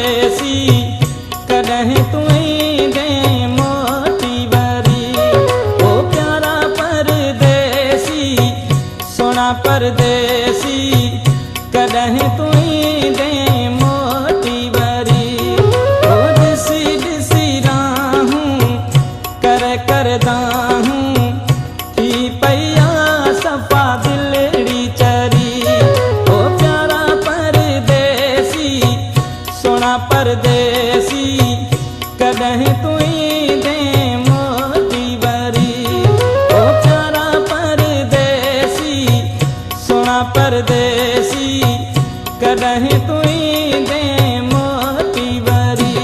परदेसी कॾहिं तुई दे मोती वरी। ओ प्यारा परदेसी सोना परदेसी कॾहिं तुई दे मोती वरी। ओ ॾिसी ॾिसी राहूं कर करदाहूं थी पया सफ़ा दिलड़ी चरी। ओ प्यारा परदेसी सोना परदेसी कॾहिं तुई दे मोती वरी। ओ प्यारा परदेसी सोना परदेसी कॾहिं तुई दे मोती वरी।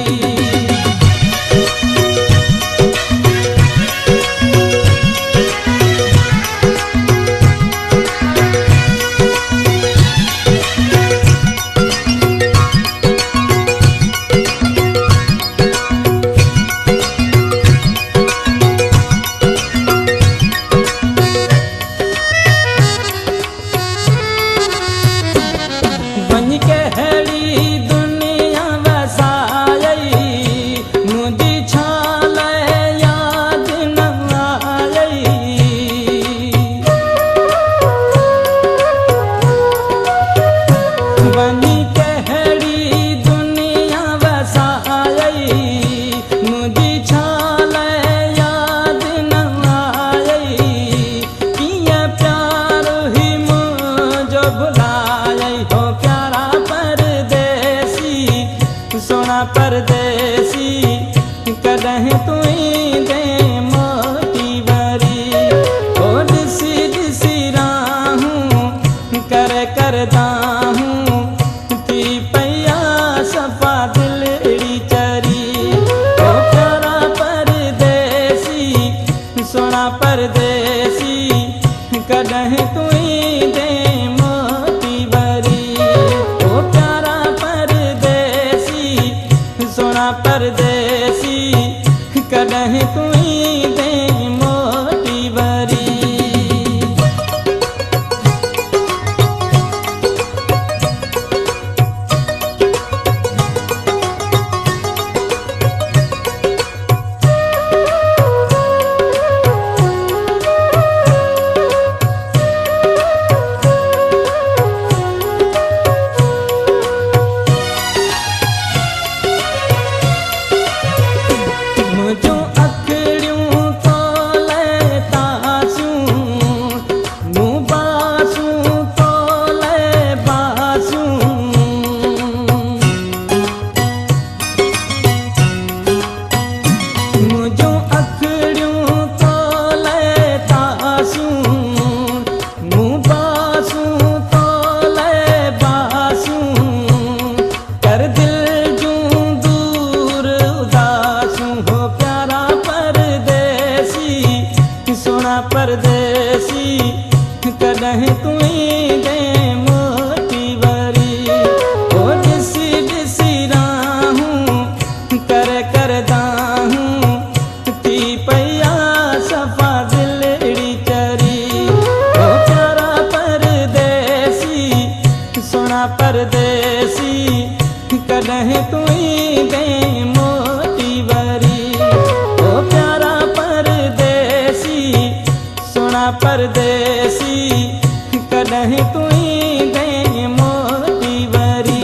वञ कहिड़ी दुनिया वसाई मुंहिंजी छाल यादि न आई। वञ कहिड़ी दुनिया वसाई मुंहिंजी छाल यादि न आई। कीअं प्यारो ही मुंहिंजो भुलायई हो प्यारा परदेसी सोना परदेसी कॾहिं तुई दे मोती वरी। ओ ॾिसी ॾिसी राहूं कर करदाहूं थी पया सफ़ा दिलड़ी चरी। ओ प्यारा परदेसी सोना परदेसी कॾहिं तुई दे मोती वरी। ओ प्यारा परदेसी सोना परदेसी कॾहिं तुई दे मोती वरी। मुंहिंजूं अखिड़ियूं तोले तासूं मूं बासूं तोले बासूं। मुंहिंजूं अखिड़ियूं तोले तासूं मूं बासूं तोले बासूं। कर दिल जूं दूर उदासूं हो प्यारा परदेसी सोना परदेसी कॾहिं तुई दे मोती वरी। ओ ॾिसी ॾिसी राहूं कर करदाहूं थी पया सफ़ा दिलड़ी चरी। ओ प्यारा परदेसी सोना परदेसी कॾहिं तुई दे मोती वरी। ओ प्यारा परदेसी सोना परदेसी कॾहिं तुई दे मोती वरी।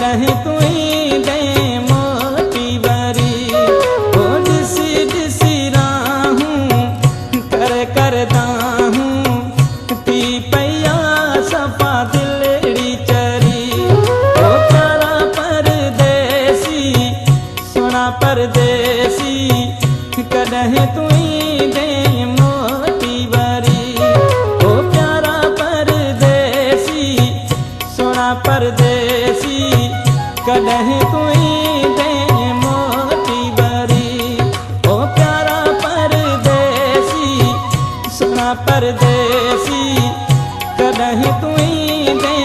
कॾहिं तुई दे मोती वरी ओ ॾिसी ॾिसी राहूं कर करदा हूं थी पया सफ़ा दिलड़ी चरी ओ प्यारा परदेसी सोना परदेसी कॾहिं तुई दे मोती वरी ओ प्यारा परदेसी सोना परदेसी कॾहिं तुई दे मोती वरी ओ प्यारा परदेसी सोना परदेसी कॾहिं तुई दे